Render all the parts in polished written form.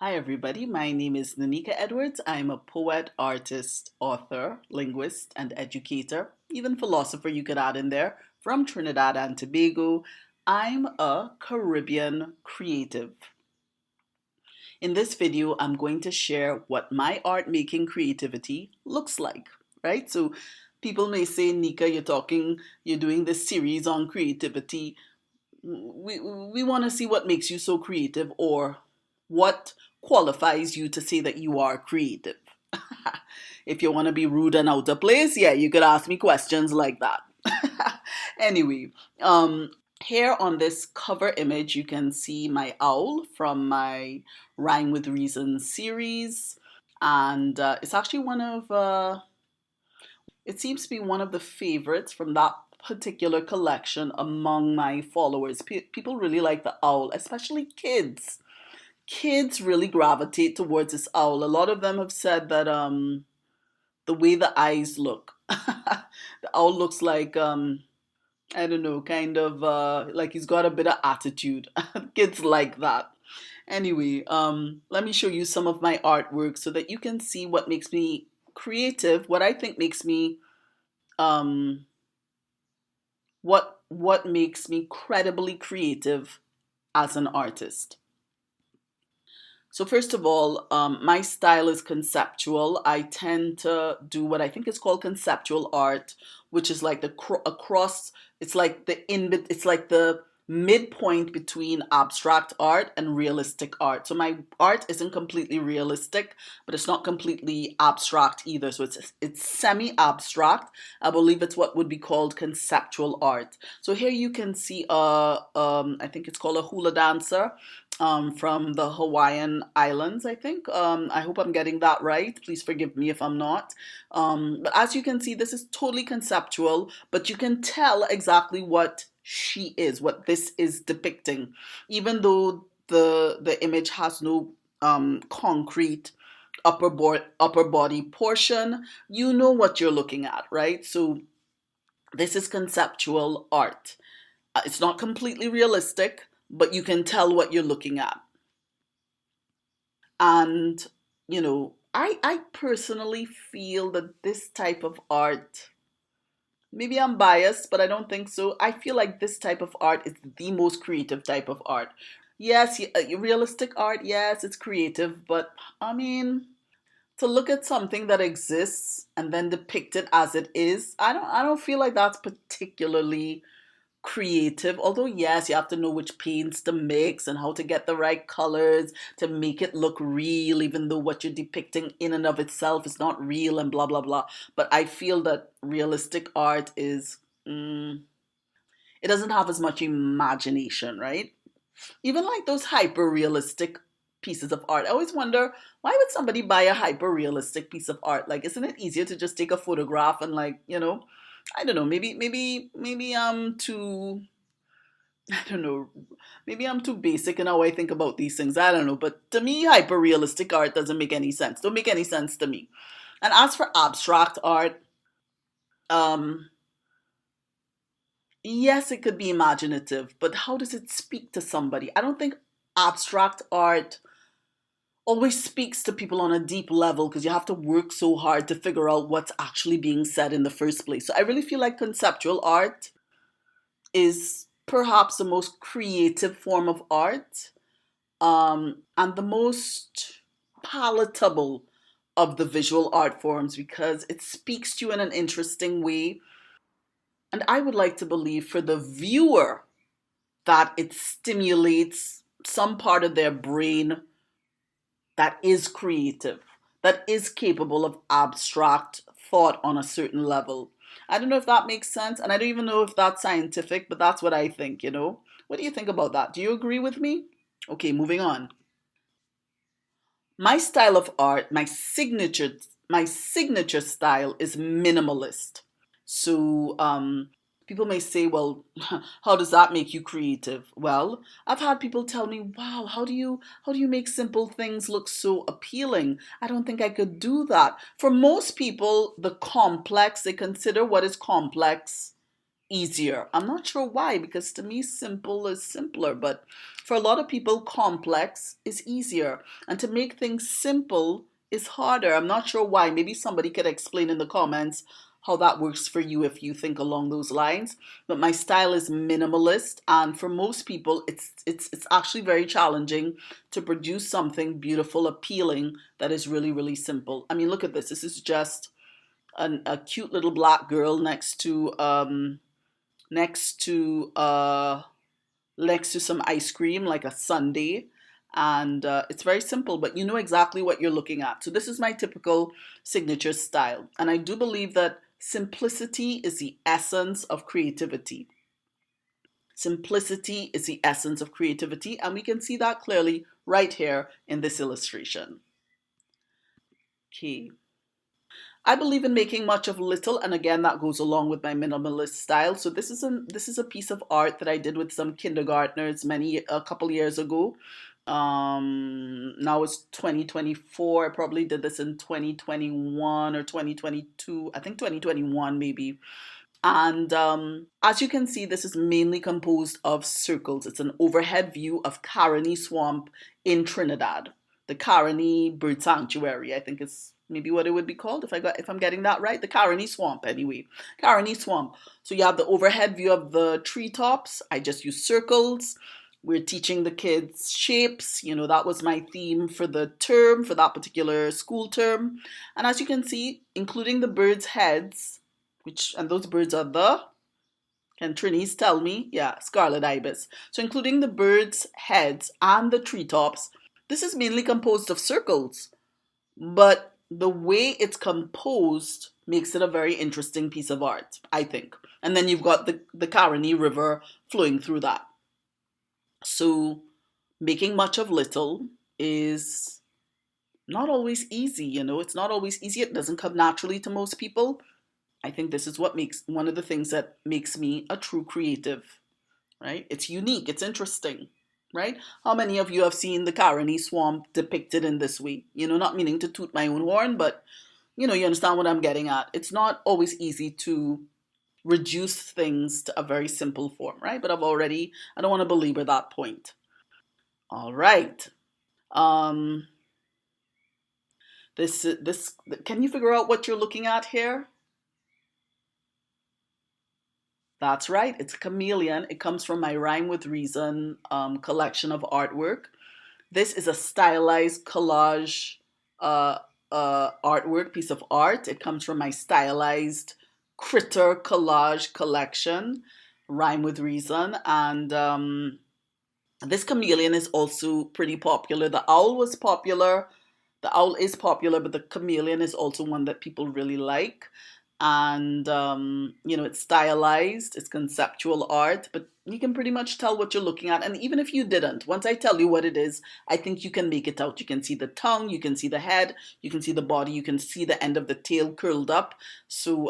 Hi, everybody. My name is Nanika Edwards. I'm a poet, artist, author, linguist, and educator, even philosopher, you could add in there, from Trinidad and Tobago. I'm a Caribbean creative. In this video, I'm going to share what my art making creativity looks like, right? So people may say, Nika, you're doing this series on creativity. We want to see what makes you so creative or what qualifies you to say that you are creative. If you want to be rude and out of place, yeah, you could ask me questions like that. Anyway, here on this cover image, you can see my owl from my Rhyme with Reason series. And it's actually it seems to be one of the favorites from that particular collection among my followers. People really like the owl, especially kids. Kids really gravitate towards this owl. A lot of them have said that the way the eyes look, the owl looks like I don't know, kind of like he's got a bit of attitude. Kids like that. Anyway, let me show you some of my artwork so that you can see what makes me creative, what I think makes me um, what makes me credibly creative as an artist. So first of all, my style is conceptual. I tend to do what I think is called conceptual art, which is like the across. It's like it's like the midpoint between abstract art and realistic art. So my art isn't completely realistic, but it's not completely abstract either. So it's semi-abstract. I believe it's what would be called conceptual art. So here you can see I think it's called a hula dancer from the Hawaiian Islands, I think. I hope I'm getting that right. Please forgive me if I'm not. But as you can see, this is totally conceptual, but you can tell exactly what she is, what this is depicting, even though the image has no concrete upper body portion. You know what you're looking at, right? So this is conceptual art. It's not completely realistic, but you can tell what you're looking at. And, I personally feel that this type of art, maybe I'm biased, but I don't think so. I feel like this type of art is the most creative type of art. Yes, realistic art, yes, it's creative, but I mean, to look at something that exists and then depict it as it is, I don't feel like that's particularly creative. Although yes, you have to know which paints to mix and how to get the right colors to make it look real, even though what you're depicting in and of itself is not real and blah blah blah. But I feel that realistic art is it doesn't have as much imagination, right? Even like those hyper realistic pieces of art, I always wonder, why would somebody buy a hyper realistic piece of art? Like, isn't it easier to just take a photograph and, like, I don't know, maybe I'm too, I don't know, maybe I'm too basic in how I think about these things. I don't know, but to me, hyper realistic art doesn't make any sense. Don't make any sense to me. And as for abstract art, um yes, it could be imaginative, but how does it speak to somebody? I don't think abstract art always speaks to people on a deep level because you have to work so hard to figure out what's actually being said in the first place. So I really feel like conceptual art is perhaps the most creative form of art, and the most palatable of the visual art forms because it speaks to you in an interesting way. And I would like to believe for the viewer that it stimulates some part of their brain that is creative, that is capable of abstract thought on a certain level. I don't know if that makes sense, and I don't even know if that's scientific, but that's what I think. What do you think about that? Do you agree with me? Okay, moving on. My style of art, my signature style is minimalist. So people may say, well, how does that make you creative? Well, I've had people tell me, wow, how do you make simple things look so appealing? I don't think I could do that. For most people, they consider what is complex easier. I'm not sure why, because to me, simple is simpler, but for a lot of people, complex is easier. And to make things simple is harder. I'm not sure why. Maybe somebody could explain in the comments how that works for you if you think along those lines. But my style is minimalist, and for most people, it's actually very challenging to produce something beautiful, appealing that is really, really simple. I mean, look at this. This is just a cute little black girl next to uh next to some ice cream, like a sundae. And it's very simple, but you know exactly what you're looking at. So this is my typical signature style, and I do believe that simplicity is the essence of creativity. Simplicity is the essence of creativity, and we can see that clearly right here in this illustration. Okay. I believe in making much of little, and again, that goes along with my minimalist style. So this is a piece of art that I did with some kindergartners a couple years ago. Now it's 2024. I probably did this in 2021 or 2022. I think 2021 maybe. And as you can see, this is mainly composed of circles. It's an overhead view of Caroni Swamp in Trinidad. The Caroni Bird Sanctuary, I think is maybe what it would be called if I'm getting that right. The Caroni Swamp, anyway. Caroni Swamp. So you have the overhead view of the treetops. I just use circles. We're teaching the kids shapes. You know, that was my theme for the term, for that particular school term. And as you can see, including the birds' heads, and those birds are can Trinis tell me? Yeah, scarlet ibis. So including the birds' heads and the treetops, this is mainly composed of circles, but the way it's composed makes it a very interesting piece of art, I think. And then you've got the Caroni River flowing through that. So making much of little is not always easy, you know, it's not always easy. It doesn't come naturally to most people. I think this is what makes one of the things that makes me a true creative, right? It's unique, it's interesting, right? How many of you have seen the Caroni Swamp depicted in this way? You know, not meaning to toot my own horn, but you know, you understand what I'm getting at. It's not always easy to reduce things to a very simple form, right? But I don't want to belabor that point. All right. Um, this, can you figure out what you're looking at here? That's right, it's a chameleon. It comes from my Rhyme with Reason collection of artwork. This is a stylized collage uh, artwork, piece of art. It comes from my stylized critter collage collection, Rhyme with Reason. And this chameleon is also pretty popular. The owl was popular. The owl is popular, but the chameleon is also one that people really like. And you know, it's stylized, it's conceptual art, but you can pretty much tell what you're looking at. And even if you didn't, once I tell you what it is, I think you can make it out. You can see the tongue, you can see the head, you can see the body, you can see the end of the tail curled up. So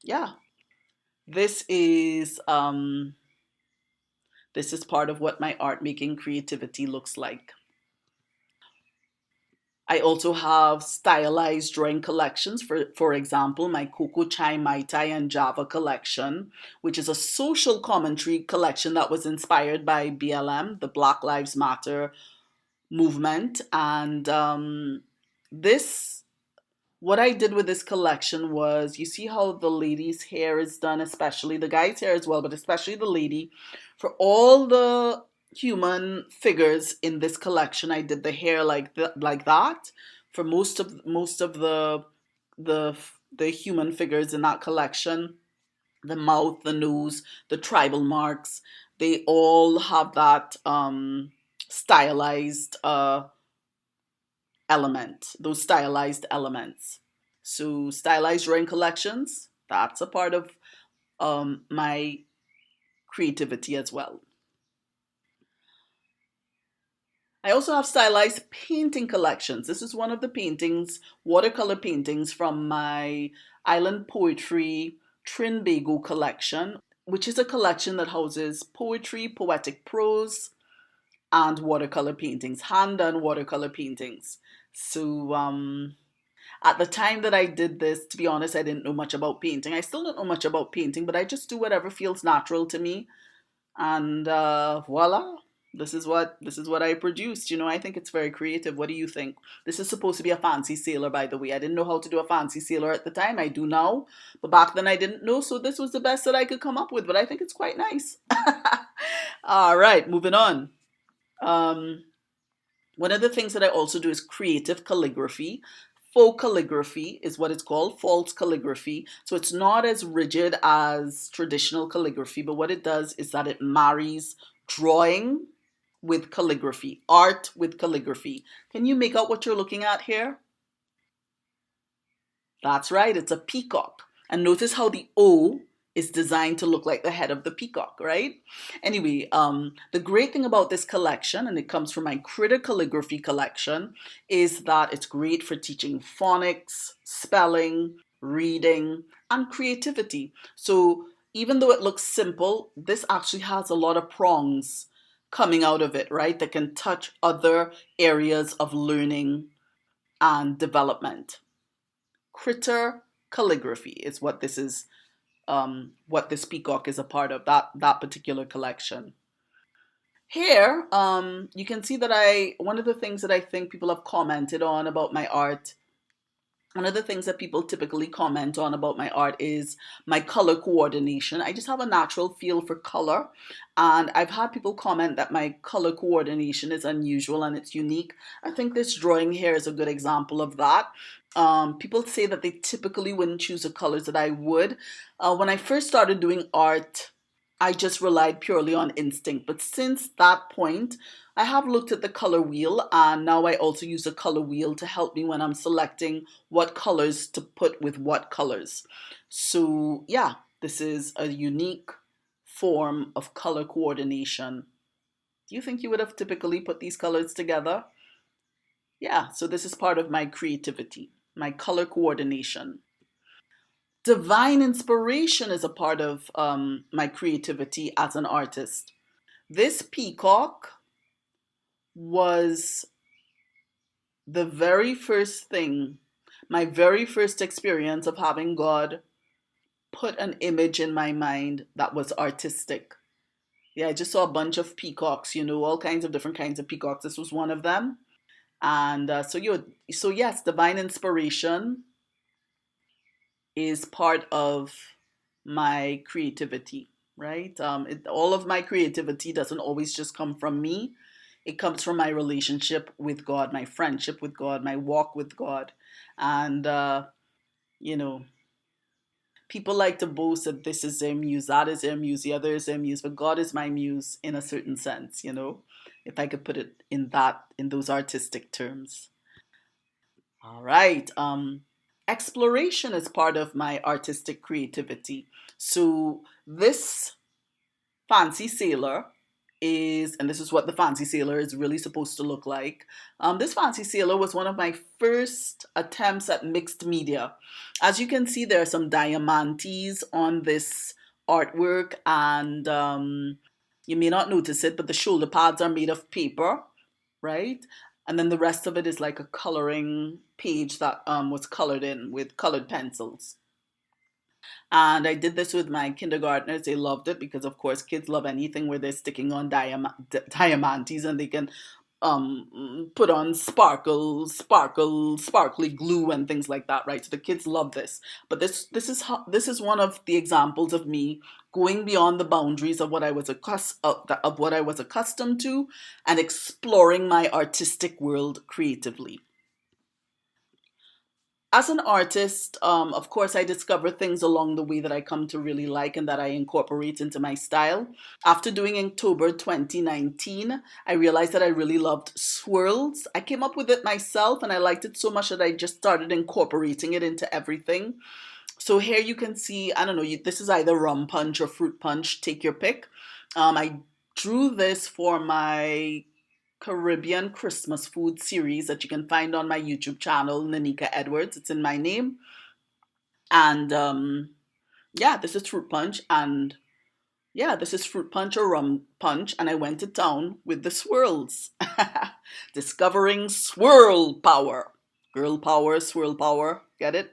yeah, this is part of what my art making creativity looks like. I also have stylized drawing collections. For example, my Coco Chai, Mai Tai, and Java collection, which is a social commentary collection that was inspired by BLM, the Black Lives Matter movement. And this what I did with this collection was, you see how the lady's hair is done, especially the guy's hair as well, but especially the lady. For all the human figures in this collection, I did the hair like that. For most of the the human figures in that collection, the mouth, the nose, the tribal marks, they all have that stylized those stylized elements. So stylized drawing collections, that's a part of my creativity as well. I also have stylized painting collections. This is one of the paintings, watercolor paintings from my Island Poetry Trinbago collection, which is a collection that houses poetry, poetic prose, and watercolor paintings, hand-done watercolor paintings. So At the time that I did this, to be honest, I didn't know much about painting. I still don't know much about painting, but I just do whatever feels natural to me. And voila, this is what I produced. I think it's very creative. What do you think? This is supposed to be a fancy sailor, by the way. I didn't know how to do a fancy sailor at the time. I do now, but back then I didn't know, so this was the best that I could come up with. But I think it's quite nice. All right, moving on. Um, One of the things that I also do is creative calligraphy. Faux calligraphy is what it's called, false calligraphy. So it's not as rigid as traditional calligraphy, but what it does is that it marries drawing with calligraphy, art with calligraphy. Can you make out what you're looking at here? That's right, it's a peacock. And notice how the O is designed to look like the head of the peacock, right? Anyway, the great thing about this collection, and it comes from my critter calligraphy collection, is that it's great for teaching phonics, spelling, reading, and creativity. So even though it looks simple, this actually has a lot of prongs coming out of it, right? That can touch other areas of learning and development. Critter calligraphy is what this peacock is a part of, that particular collection. Here, you can see that one of the things that I think people have commented on about my art, one of the things that people typically comment on about my art is my color coordination. I just have a natural feel for color, and I've had people comment that my color coordination is unusual and it's unique. I think this drawing here is a good example of that. People say that they typically wouldn't choose the colors that I would. When I first started doing art, I just relied purely on instinct. But since that point, I have looked at the color wheel, and now I also use a color wheel to help me when I'm selecting what colors to put with what colors. So yeah, this is a unique form of color coordination. Do you think you would have typically put these colors together? Yeah, so this is part of my creativity, my color coordination. Divine inspiration is a part of my creativity as an artist. This peacock was the very first thing, my very first experience of having God put an image in my mind that was artistic. Yeah, I just saw a bunch of peacocks, all kinds of different kinds of peacocks. This was one of them. And so yes, divine inspiration is part of my creativity, right? All of my creativity doesn't always just come from me. It comes from my relationship with God, my friendship with God, my walk with God. And, you know, people like to boast that this is their muse, that is their muse, the other is their muse, but God is my muse in a certain sense, if I could put it in those artistic terms. All right. Exploration is part of my artistic creativity. So this fancy sailor and this is what the fancy sailor is really supposed to look like. This fancy sailor was one of my first attempts at mixed media. As you can see, there are some diamantes on this artwork, and you may not notice it, but the shoulder pads are made of paper, right? And then the rest of it is like a coloring page that was colored in with colored pencils. And I did this with my kindergartners. They loved it because, of course, kids love anything where they're sticking on diamantes and they can put on sparkly glue and things like that, right? So the kids love this. But this is one of the examples of me going beyond the boundaries of what I was accustomed to and exploring my artistic world creatively. As an artist, of course, I discover things along the way that I come to really like and that I incorporate into my style. After doing Inktober 2019, I realized that I really loved swirls. I came up with it myself and I liked it so much that I just started incorporating it into everything. So here you can see, I don't know, this is either rum punch or fruit punch, take your pick. I drew this for my Caribbean Christmas food series that you can find on my YouTube channel, Nanika Edwards. It's in my name. And yeah, this is fruit punch. And yeah, this is fruit punch or rum punch. And I went to town with the swirls. Discovering swirl power. Girl power, swirl power. Get it?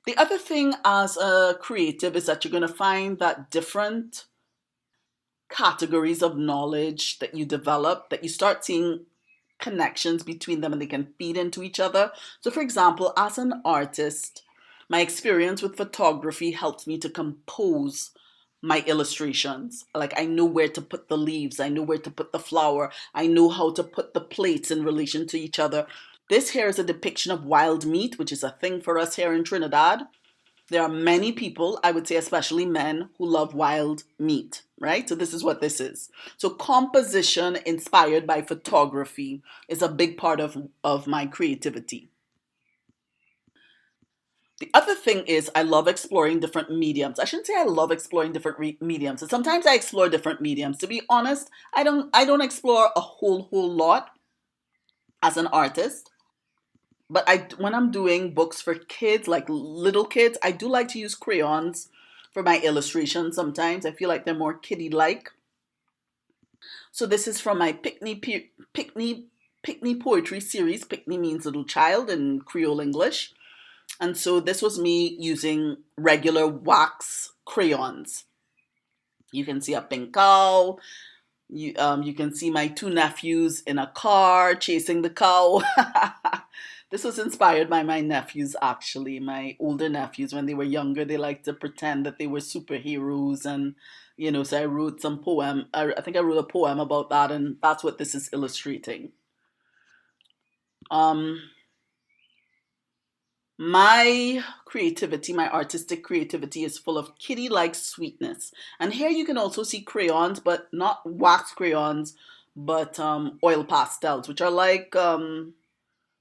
The other thing as a creative is that you're going to find that different categories of knowledge that you develop, that you start seeing connections between them and they can feed into each other. So, for example, as an artist, my experience with photography helps me to compose my illustrations. Like, I know where to put the leaves, I know where to put the flower, I know how to put the plates in relation to each other. This here is a depiction of wild meat, which is a thing for us here in Trinidad. There are many people, I would say especially men, who love wild meat, right? So this is what this is. So composition inspired by photography is a big part of my creativity. The other thing is I love exploring different mediums. I shouldn't say I love exploring different mediums. And sometimes I explore different mediums. To be honest, I don't explore a whole lot as an artist. But when I'm doing books for kids, like little kids, I do like to use crayons for my illustrations sometimes. I feel like they're more kiddie-like. So this is from my Pickney poetry series. Pickney means little child in Creole English. And so this was me using regular wax crayons. You can see a pink cow. You can see my two nephews in a car chasing the cow. This was inspired by my nephews, actually. My older nephews, when they were younger, they liked to pretend that they were superheroes. And, so I wrote some poem. I think I wrote a poem about that, and that's what this is illustrating. Um, my creativity, my artistic creativity is full of kitty-like sweetness. And here you can also see crayons, but not wax crayons, but oil pastels, which are like,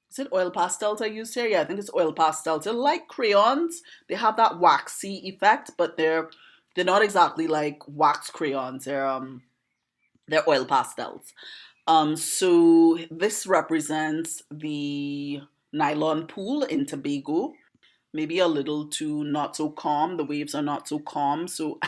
is it oil pastels I used here? Yeah, I think it's oil pastels. They're like crayons. They have that waxy effect, but they're not exactly like wax crayons. They're oil pastels. So this represents the nylon pool in Tobago. Maybe a little too not so calm. The waves are not so calm. So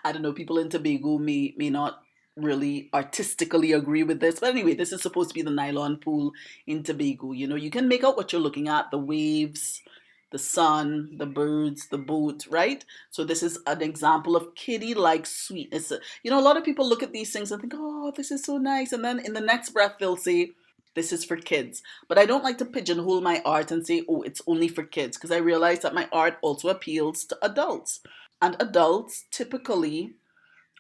I don't know, people in Tobago may not really artistically agree with this. But anyway, this is supposed to be the nylon pool in Tobago. You can make out what you're looking at, the waves, the sun, the birds, the boat, right? So this is an example of kitty-like sweetness. A lot of people look at these things and think, oh, this is so nice. And then in the next breath, they'll say, this is for kids. But I don't like to pigeonhole my art and say, oh, it's only for kids, because I realize that my art also appeals to adults. And adults typically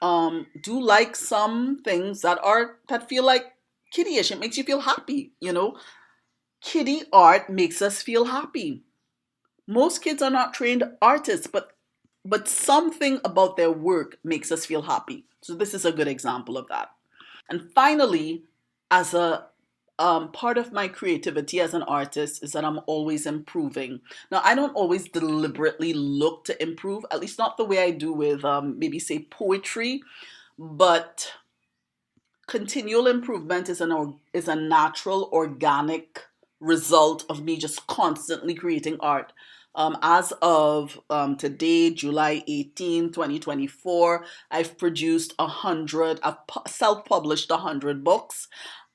do like some things that feel like kiddie-ish. It makes you feel happy. Kiddie art makes us feel happy. Most kids are not trained artists, but something about their work makes us feel happy. So this is a good example of that. And finally, as a part of my creativity as an artist is that I'm always improving. Now, I don't always deliberately look to improve, at least not the way I do with maybe say poetry, but continual improvement is a natural, organic result of me just constantly creating art. As of today, July 18, 2024, I've produced 100, I've self-published 100 books.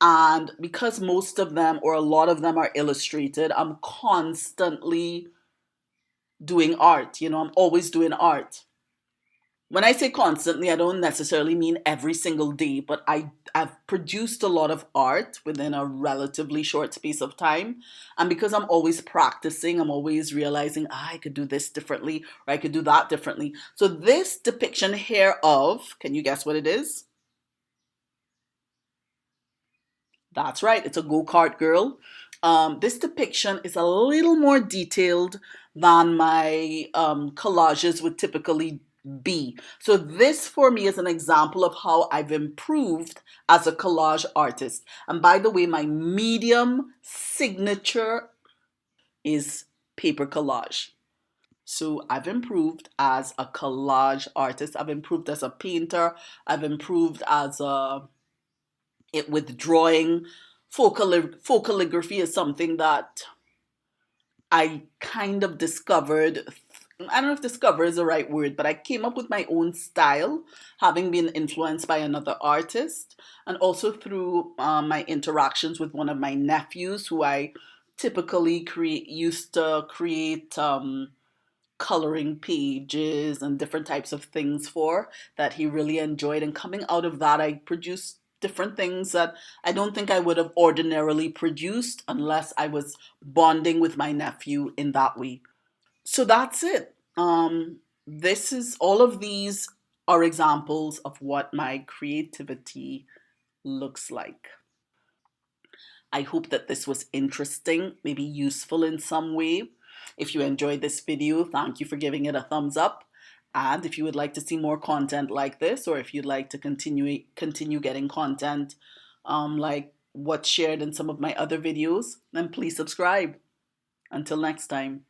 And because most of them or a lot of them are illustrated, I'm constantly doing art. I'm always doing art. When I say constantly, I don't necessarily mean every single day, but I've produced a lot of art within a relatively short space of time. And because I'm always practicing, I'm always realizing, I could do this differently, or I could do that differently. So this depiction here of, can you guess what it is? That's right, it's a go-kart girl. This depiction is a little more detailed than my collages would typically be. So this for me is an example of how I've improved as a collage artist. And by the way, my medium signature is paper collage. So I've improved as a collage artist. I've improved as a painter. I've improved as with drawing. Folk calligraphy is something that I kind of discovered I don't know if discover is the right word, but I came up with my own style, having been influenced by another artist, and also through my interactions with one of my nephews, who I typically create used to create coloring pages and different types of things for that he really enjoyed. And coming out of that, I produced different things that I don't think I would have ordinarily produced unless I was bonding with my nephew in that way. So that's it. This is all of these are examples of what my creativity looks like. I hope that this was interesting, maybe useful in some way. If you enjoyed this video, thank you for giving it a thumbs up. And if you would like to see more content like this, or if you'd like to continue getting content like what's shared in some of my other videos, then please subscribe. Until next time.